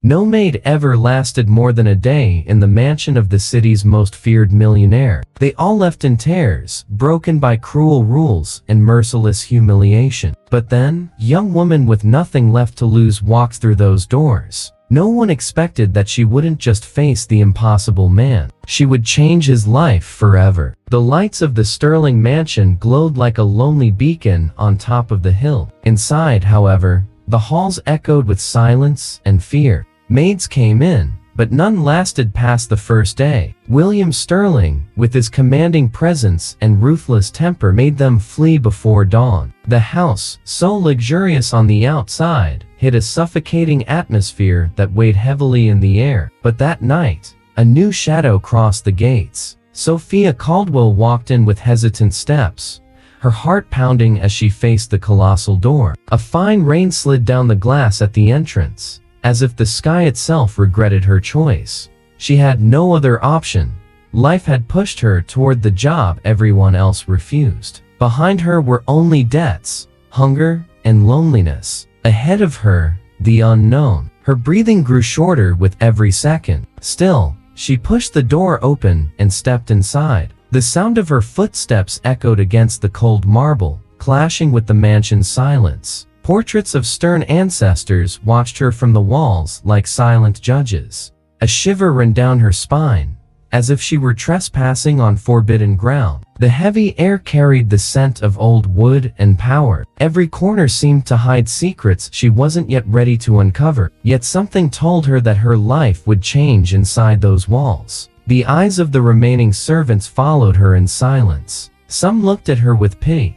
No maid ever lasted more than a day in the mansion of the city's most feared millionaire. They all left in tears, broken by cruel rules and merciless humiliation. But then, young woman with nothing left to lose walks through those doors. No one expected that she wouldn't just face the impossible man. She would change his life forever. The lights of the Sterling mansion glowed like a lonely beacon on top of the hill. Inside, however, the halls echoed with silence and fear. Maids came in, but none lasted past the first day. William Sterling, with his commanding presence and ruthless temper, made them flee before dawn. The house, so luxurious on the outside, hid a suffocating atmosphere that weighed heavily in the air. But that night, a new shadow crossed the gates. Sophia Caldwell walked in with hesitant steps, her heart pounding as she faced the colossal door. A fine rain slid down the glass at the entrance, as if the sky itself regretted her choice. She had no other option. Life had pushed her toward the job everyone else refused. Behind her were only debts, hunger, and loneliness. Ahead of her, the unknown. Her breathing grew shorter with every second. Still, she pushed the door open and stepped inside. The sound of her footsteps echoed against the cold marble, clashing with the mansion's silence. Portraits of stern ancestors watched her from the walls like silent judges. A shiver ran down her spine, as if she were trespassing on forbidden ground. The heavy air carried the scent of old wood and power. Every corner seemed to hide secrets she wasn't yet ready to uncover. Yet something told her that her life would change inside those walls. The eyes of the remaining servants followed her in silence. Some looked at her with pity,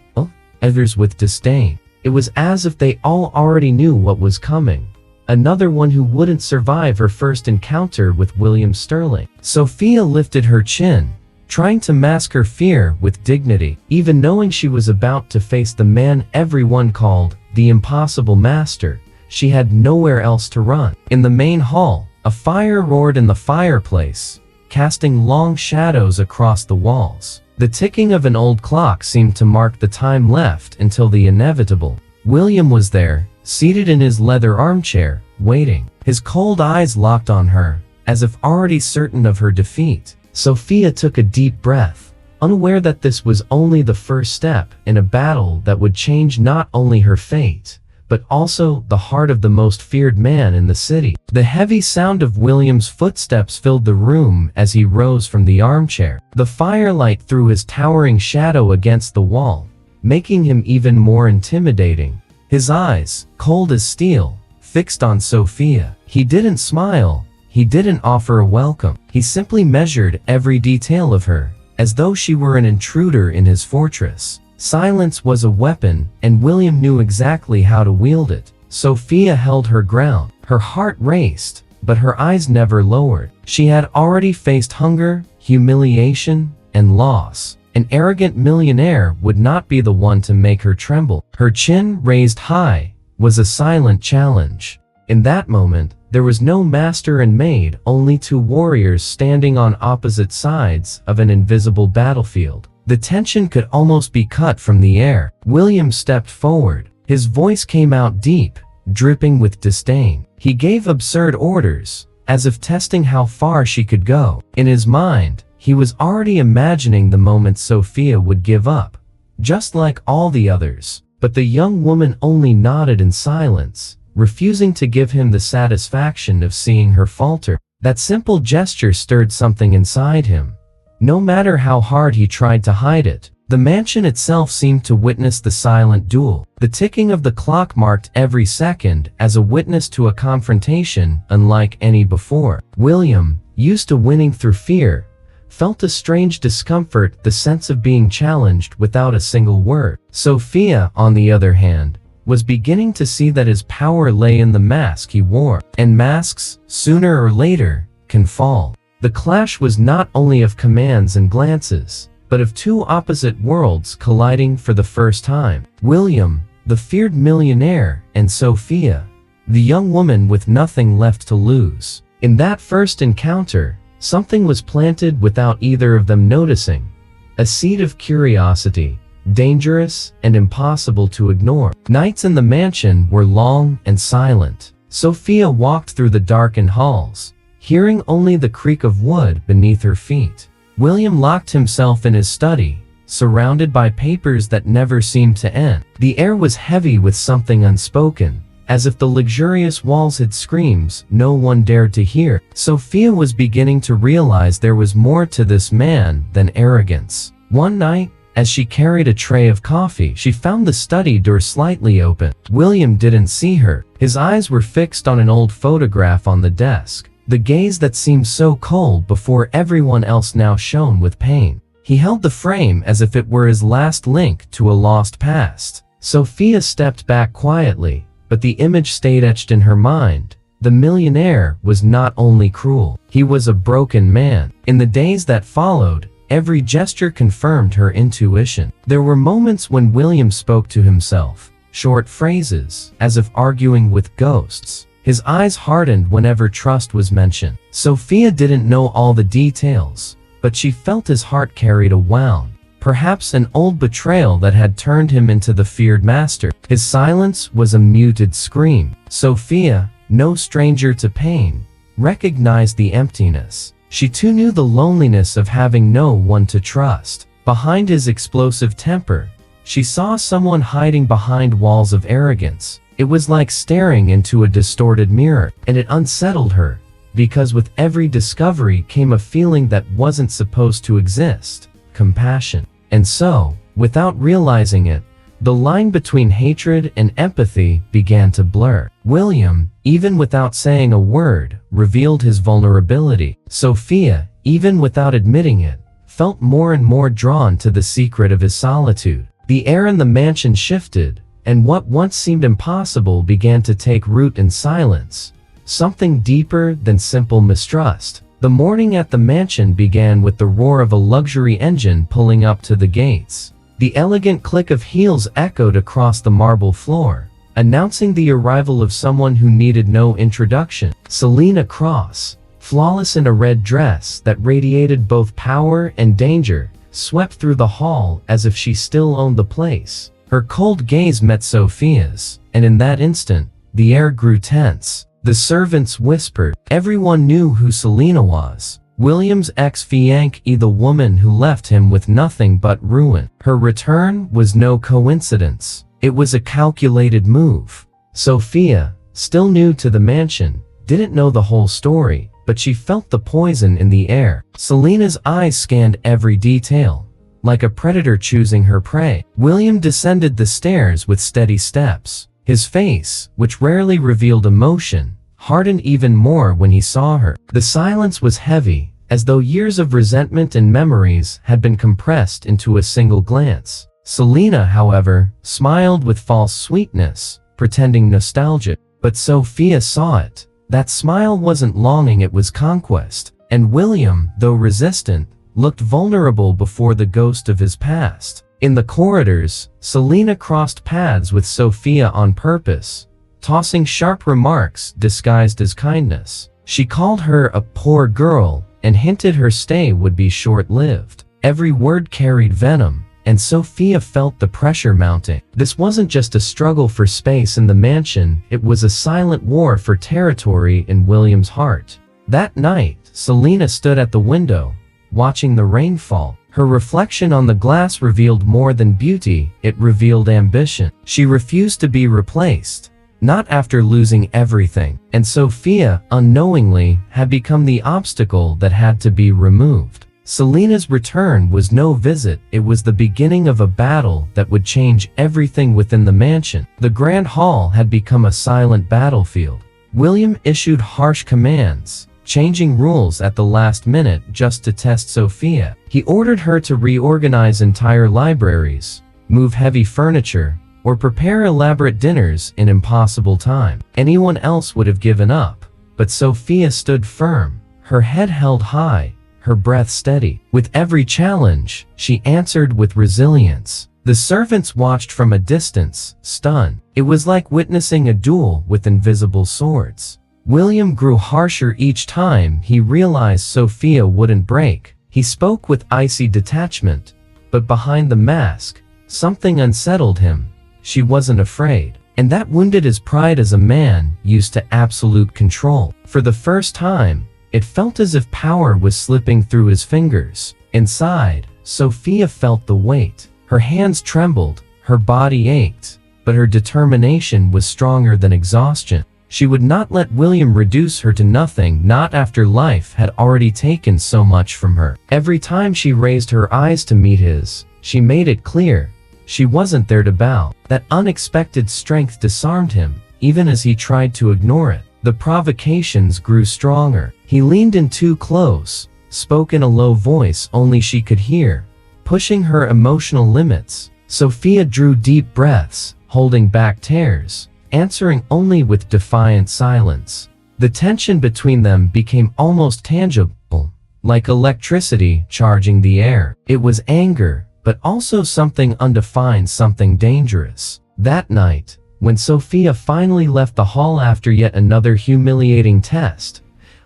others with disdain. It was as if they all already knew what was coming. Another one who wouldn't survive her first encounter with William Sterling. Sophia lifted her chin, trying to mask her fear with dignity, even knowing she was about to face the man everyone called the Impossible Master. She had nowhere else to run. In the main hall, a fire roared in the fireplace, casting long shadows across the walls. The ticking of an old clock seemed to mark the time left until the inevitable. William was there, seated in his leather armchair, waiting. His cold eyes locked on her, as if already certain of her defeat. Sophia took a deep breath, unaware that this was only the first step in a battle that would change not only her fate, but also the heart of the most feared man in the city. The heavy sound of William's footsteps filled the room as he rose from the armchair. The firelight threw his towering shadow against the wall, making him even more intimidating. His eyes, cold as steel, fixed on Sophia. He didn't smile. He didn't offer a welcome. He simply measured every detail of her, as though she were an intruder in his fortress. Silence was a weapon, and William knew exactly how to wield it. Sophia held her ground. Her heart raced, but her eyes never lowered. She had already faced hunger, humiliation, and loss. An arrogant millionaire would not be the one to make her tremble. Her chin, raised high, was a silent challenge. In that moment, there was no master and maid, only two warriors standing on opposite sides of an invisible battlefield. The tension could almost be cut from the air. William stepped forward. His voice came out deep, dripping with disdain. He gave absurd orders, as if testing how far she could go. In his mind, he was already imagining the moment Sophia would give up, just like all the others. But the young woman only nodded in silence, refusing to give him the satisfaction of seeing her falter. That simple gesture stirred something inside him. No matter how hard he tried to hide it, the mansion itself seemed to witness the silent duel. The ticking of the clock marked every second as a witness to a confrontation unlike any before. William, used to winning through fear, felt a strange discomfort, the sense of being challenged without a single word. Sophia, on the other hand, was beginning to see that his power lay in the mask he wore. And masks, sooner or later, can fall. The clash was not only of commands and glances, but of two opposite worlds colliding for the first time. William, the feared millionaire, and Sophia, the young woman with nothing left to lose. In that first encounter, something was planted without either of them noticing. A seed of curiosity, dangerous and impossible to ignore. Nights in the mansion were long and silent. Sophia walked through the darkened halls, hearing only the creak of wood beneath her feet. William locked himself in his study, surrounded by papers that never seemed to end. The air was heavy with something unspoken, as if the luxurious walls had screams no one dared to hear. Sophia was beginning to realize there was more to this man than arrogance. One night, as she carried a tray of coffee, she found the study door slightly open. William didn't see her. His eyes were fixed on an old photograph on the desk. The gaze that seemed so cold before everyone else now shone with pain. He held the frame as if it were his last link to a lost past. Sophia stepped back quietly, but the image stayed etched in her mind. The millionaire was not only cruel, he was a broken man. In the days that followed, every gesture confirmed her intuition. There were moments when William spoke to himself, short phrases, as if arguing with ghosts. His eyes hardened whenever trust was mentioned. Sophia didn't know all the details, but she felt his heart carried a wound, perhaps an old betrayal that had turned him into the feared master. His silence was a muted scream. Sophia, no stranger to pain, recognized the emptiness. She too knew the loneliness of having no one to trust. Behind his explosive temper, she saw someone hiding behind walls of arrogance. It was like staring into a distorted mirror, and it unsettled her, because with every discovery came a feeling that wasn't supposed to exist: compassion. And so, without realizing it, the line between hatred and empathy began to blur. William, even without saying a word, revealed his vulnerability. Sophia, even without admitting it, felt more and more drawn to the secret of his solitude. The air in the mansion shifted, and what once seemed impossible began to take root in silence, something deeper than simple mistrust. The morning at the mansion began with the roar of a luxury engine pulling up to the gates. The elegant click of heels echoed across the marble floor, announcing the arrival of someone who needed no introduction. Selina Cross, flawless in a red dress that radiated both power and danger, swept through the hall as if she still owned the place. Her cold gaze met Sophia's, and in that instant, the air grew tense. The servants whispered. Everyone knew who Selina was. William's ex-fiancée, the woman who left him with nothing but ruin. Her return was no coincidence. It was a calculated move. Sophia, still new to the mansion, didn't know the whole story, but she felt the poison in the air. Selina's eyes scanned every detail, like a predator choosing her prey. William descended the stairs with steady steps. His face, which rarely revealed emotion, hardened even more when he saw her. The silence was heavy, as though years of resentment and memories had been compressed into a single glance. Selina, however, smiled with false sweetness, pretending nostalgia. But Sophia saw it. That smile wasn't longing, it was conquest. And William, though resistant, looked vulnerable before the ghost of his past. In the corridors, Selina crossed paths with Sophia on purpose, tossing sharp remarks disguised as kindness. She called her a poor girl and hinted her stay would be short-lived. Every word carried venom, and Sophia felt the pressure mounting. This wasn't just a struggle for space in the mansion, it was a silent war for territory in William's heart. That night, Selina stood at the window, watching the rain fall. Her reflection on the glass revealed more than beauty, it revealed ambition. She refused to be replaced, not after losing everything, and Sophia, unknowingly, had become the obstacle that had to be removed. Selina's return was no visit, it was the beginning of a battle that would change everything within the mansion. The grand hall had become a silent battlefield. William issued harsh commands, changing rules at the last minute just to test Sophia. He ordered her to reorganize entire libraries, move heavy furniture, or prepare elaborate dinners in impossible time. Anyone else would have given up, but Sophia stood firm, her head held high, her breath steady. With every challenge, she answered with resilience. The servants watched from a distance, stunned. It was like witnessing a duel with invisible swords. William grew harsher each time he realized Sophia wouldn't break. He spoke with icy detachment, but behind the mask, something unsettled him. She wasn't afraid. and that wounded his pride as a man used to absolute control. For the first time, it felt as if power was slipping through his fingers. Inside, Sophia felt the weight. Her hands trembled, her body ached, but her determination was stronger than exhaustion. She would not let William reduce her to nothing, not after life had already taken so much from her. Every time she raised her eyes to meet his, she made it clear she wasn't there to bow. That unexpected strength disarmed him, even as he tried to ignore it. The provocations grew stronger. He leaned in too close, spoke in a low voice only she could hear, pushing her emotional limits. Sophia drew deep breaths, holding back tears, answering only with defiant silence. The tension between them became almost tangible, like electricity charging the air. It was anger, but also something undefined, something dangerous. That night, when Sophia finally left the hall after yet another humiliating test,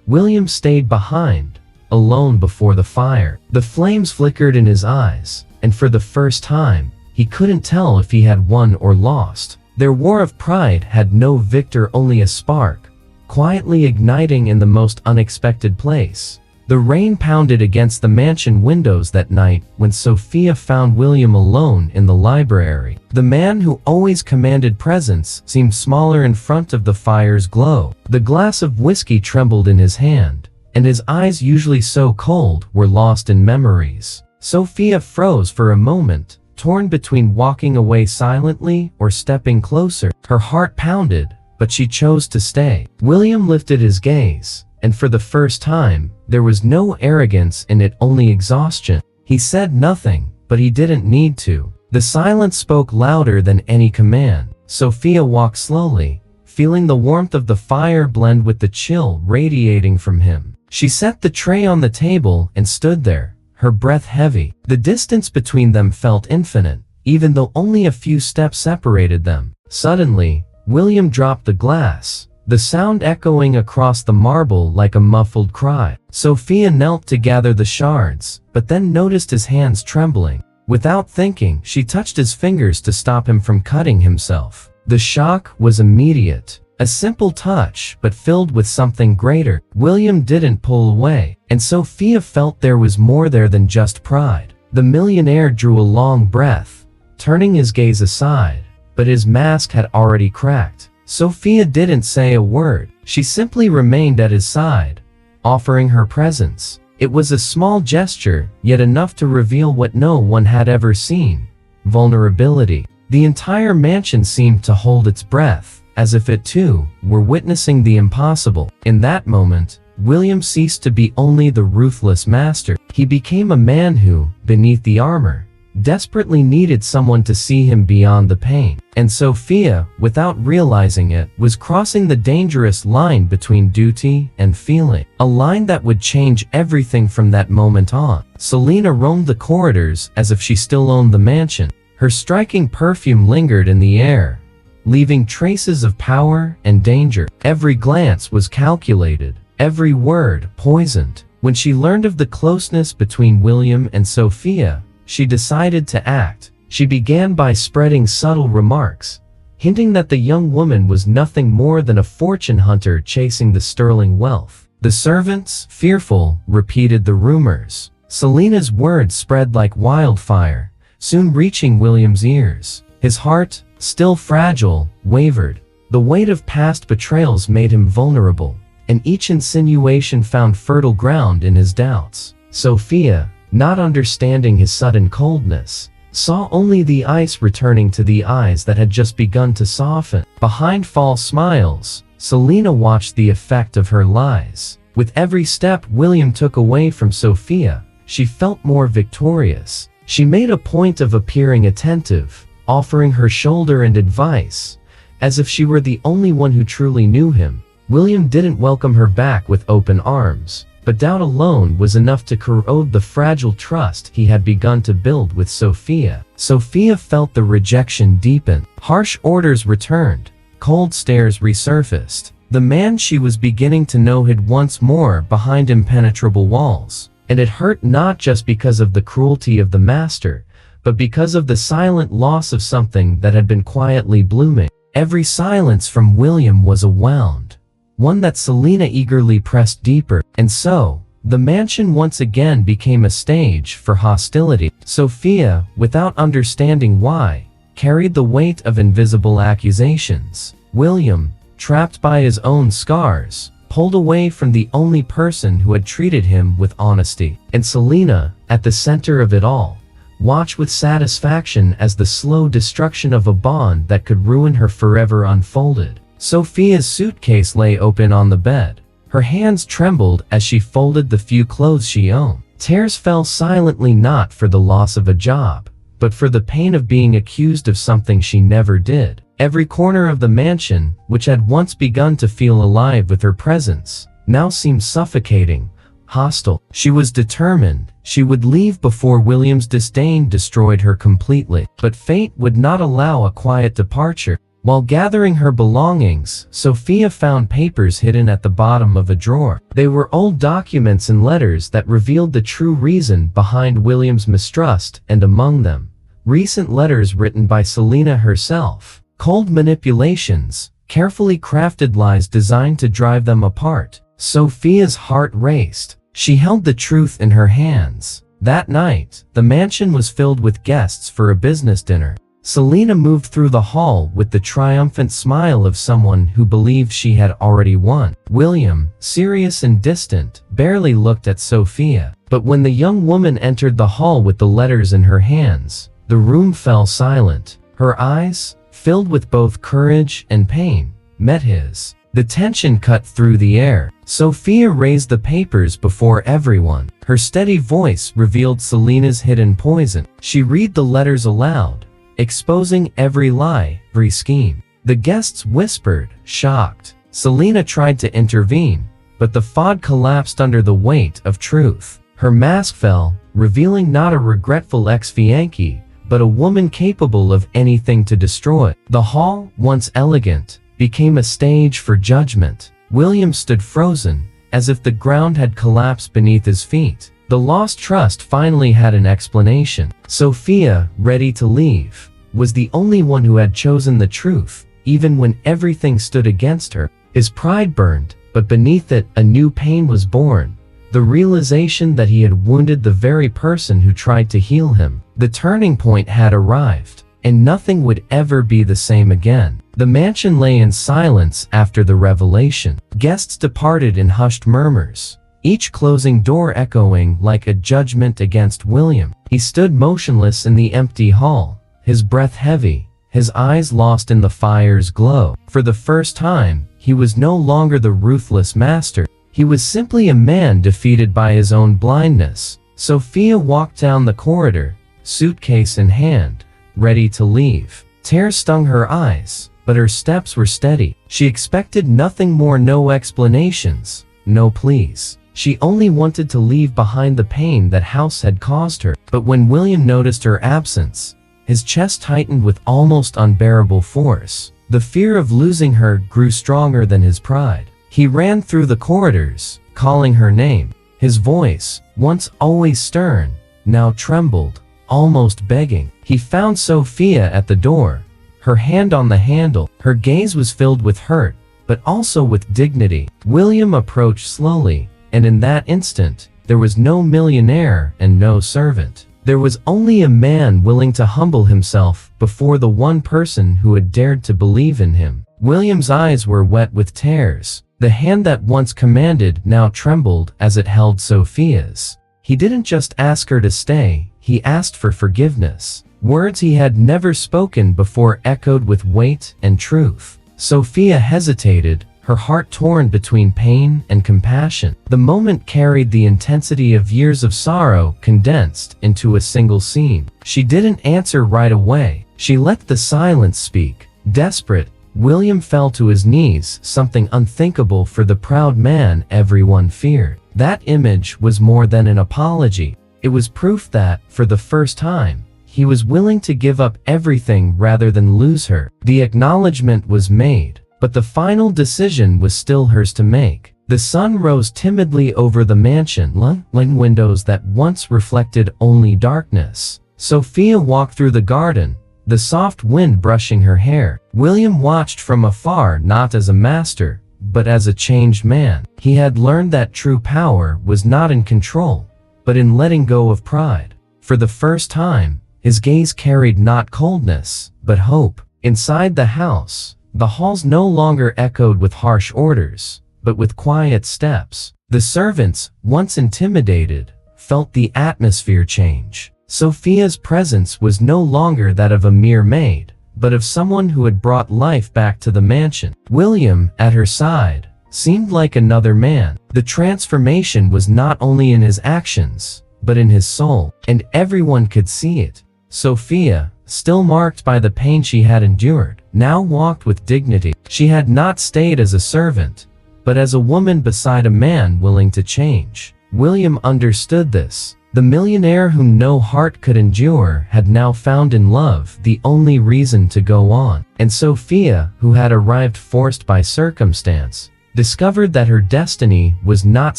William stayed behind, alone before the fire. The flames flickered in his eyes, and for the first time, he couldn't tell if he had won or lost. Their war of pride had no victor, only a spark, quietly igniting in the most unexpected place. The rain pounded against the mansion windows that night when Sophia found William alone in the library. The man who always commanded presence seemed smaller in front of the fire's glow. The glass of whiskey trembled in his hand, and his eyes, usually so cold, were lost in memories. Sophia froze for a moment, torn between walking away silently or stepping closer. Her heart pounded, but she chose to stay. William lifted his gaze, and for the first time, there was no arrogance in it, only exhaustion. He said nothing, but he didn't need to. The silence spoke louder than any command. Sophia walked slowly, feeling the warmth of the fire blend with the chill radiating from him. She set the tray on the table and stood there, her breath heavy. The distance between them felt infinite, even though only a few steps separated them. Suddenly, William dropped the glass, the sound echoing across the marble like a muffled cry. Sophia knelt to gather the shards, but then noticed his hands trembling. Without thinking, she touched his fingers to stop him from cutting himself. The shock was immediate. A simple touch, but filled with something greater. William didn't pull away, and Sophia felt there was more there than just pride. The millionaire drew a long breath, turning his gaze aside, but his mask had already cracked. Sophia didn't say a word. She simply remained at his side, offering her presence. It was a small gesture, yet enough to reveal what no one had ever seen: vulnerability. The entire mansion seemed to hold its breath, as if it too were witnessing the impossible. In that moment, William ceased to be only the ruthless master. He became a man who, beneath the armor, desperately needed someone to see him beyond the pain. And Sophia, without realizing it, was crossing the dangerous line between duty and feeling. A line that would change everything from that moment on. Selina roamed the corridors as if she still owned the mansion. Her striking perfume lingered in the air, leaving traces of power and danger. Every glance was calculated, every word poisoned. When she learned of the closeness between William and Sophia, she decided to act. She began by spreading subtle remarks, hinting that the young woman was nothing more than a fortune hunter chasing the sterling wealth. The servants, fearful, repeated the rumors. Selina's words spread like wildfire, soon reaching William's ears. His heart, still fragile, wavered. The weight of past betrayals made him vulnerable, and each insinuation found fertile ground in his doubts. Sophia, not understanding his sudden coldness, saw only the ice returning to the eyes that had just begun to soften. Behind false smiles, Selina watched the effect of her lies. With every step William took away from Sophia, she felt more victorious. She made a point of appearing attentive, offering her shoulder and advice, as if she were the only one who truly knew him. William didn't welcome her back with open arms, but doubt alone was enough to corrode the fragile trust he had begun to build with Sophia. Sophia felt the rejection deepen. Harsh orders returned, cold stares resurfaced. The man she was beginning to know hid once more behind impenetrable walls, and it hurt not just because of the cruelty of the master, but because of the silent loss of something that had been quietly blooming. Every silence from William was a wound, one that Selina eagerly pressed deeper, and so, the mansion once again became a stage for hostility. Sophia, without understanding why, carried the weight of invisible accusations. William, trapped by his own scars, pulled away from the only person who had treated him with honesty. And Selina, at the center of it all, watched with satisfaction as the slow destruction of a bond that could ruin her forever unfolded. Sophia's suitcase lay open on the bed. Her hands trembled as she folded the few clothes she owned. Tears fell silently, not for the loss of a job, but for the pain of being accused of something she never did. Every corner of the mansion, which had once begun to feel alive with her presence, now seemed suffocating, hostile. She was determined she would leave before William's disdain destroyed her completely. But fate would not allow a quiet departure. While gathering her belongings, Sophia found papers hidden at the bottom of a drawer. They were old documents and letters that revealed the true reason behind William's mistrust, and among them, recent letters written by Selina herself. Cold manipulations, carefully crafted lies designed to drive them apart. Sophia's heart raced. She held the truth in her hands. That night, the mansion was filled with guests for a business dinner. Selina moved through the hall with the triumphant smile of someone who believed she had already won. William, serious and distant, barely looked at Sophia. But when the young woman entered the hall with the letters in her hands, the room fell silent. Her eyes, filled with both courage and pain, met his. The tension cut through the air. Sophia raised the papers before everyone. Her steady voice revealed Selina's hidden poison. She read the letters aloud, exposing every lie, every scheme. The guests whispered, shocked. Selina tried to intervene, but the facade collapsed under the weight of truth. Her mask fell, revealing not a regretful ex-fiancée, but a woman capable of anything to destroy. The hall, once elegant, became a stage for judgment. William stood frozen, as if the ground had collapsed beneath his feet. The lost trust finally had an explanation. Sophia, ready to leave, was the only one who had chosen the truth, even when everything stood against her. His pride burned, but beneath it, a new pain was born. The realization that he had wounded the very person who tried to heal him. The turning point had arrived, and nothing would ever be the same again. The mansion lay in silence after the revelation. Guests departed in hushed murmurs, each closing door echoing like a judgment against William. He stood motionless in the empty hall, his breath heavy, his eyes lost in the fire's glow. For the first time, he was no longer the ruthless master. He was simply a man defeated by his own blindness. Sophia walked down the corridor, suitcase in hand, ready to leave. Tears stung her eyes, but her steps were steady. She expected nothing more, no explanations, no pleas. She only wanted to leave behind the pain that house had caused her. But when William noticed her absence, his chest tightened with almost unbearable force. The fear of losing her grew stronger than his pride. He ran through the corridors, calling her name. His voice, once always stern, now trembled, almost begging. He found Sophia at the door, her hand on the handle. Her gaze was filled with hurt, but also with dignity. William approached slowly, and in that instant, there was no millionaire and no servant. There was only a man willing to humble himself before the one person who had dared to believe in him. William's eyes were wet with tears. The hand that once commanded now trembled as it held Sophia's. He didn't just ask her to stay, he asked for forgiveness. Words he had never spoken before echoed with weight and truth. Sophia hesitated, her heart torn between pain and compassion. The moment carried the intensity of years of sorrow condensed into a single scene. She didn't answer right away. She let the silence speak. Desperate, William fell to his knees, something unthinkable for the proud man everyone feared. That image was more than an apology. It was proof that, for the first time, he was willing to give up everything rather than lose her. The acknowledgement was made, but the final decision was still hers to make. The sun rose timidly over the mansion, lighting windows that once reflected only darkness. Sophia walked through the garden, the soft wind brushing her hair. William watched from afar, not as a master, but as a changed man. He had learned that true power was not in control, but in letting go of pride. For the first time, his gaze carried not coldness, but hope. Inside the house, the halls no longer echoed with harsh orders, but with quiet steps. The servants, once intimidated, felt the atmosphere change. Sophia's presence was no longer that of a mere maid, but of someone who had brought life back to the mansion. William, at her side, seemed like another man. The transformation was not only in his actions, but in his soul, and everyone could see it. Sophia, still marked by the pain she had endured, now walked with dignity. She had not stayed as a servant, but as a woman beside a man willing to change. William understood this. The millionaire whom no heart could endure had now found in love the only reason to go on. And Sophia, who had arrived forced by circumstance, discovered that her destiny was not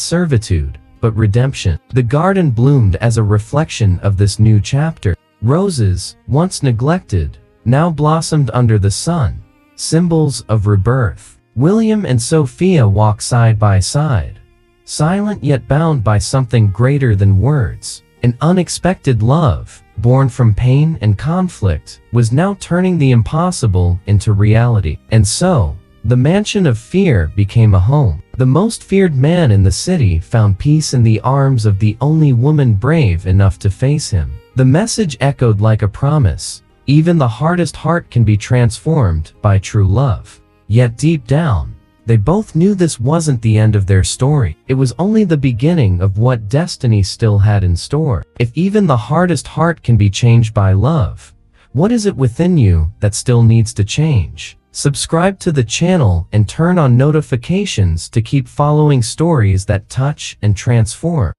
servitude, but redemption. The garden bloomed as a reflection of this new chapter. Roses, once neglected, now blossomed under the sun, symbols of rebirth. William and Sophia walk side by side, silent yet bound by something greater than words. An unexpected love, born from pain and conflict, was now turning the impossible into reality. And so, the mansion of fear became a home. The most feared man in the city found peace in the arms of the only woman brave enough to face him. The message echoed like a promise. Even the hardest heart can be transformed by true love. Yet deep down, they both knew this wasn't the end of their story. It was only the beginning of what destiny still had in store. If even the hardest heart can be changed by love, what is it within you that still needs to change? Subscribe to the channel and turn on notifications to keep following stories that touch and transform.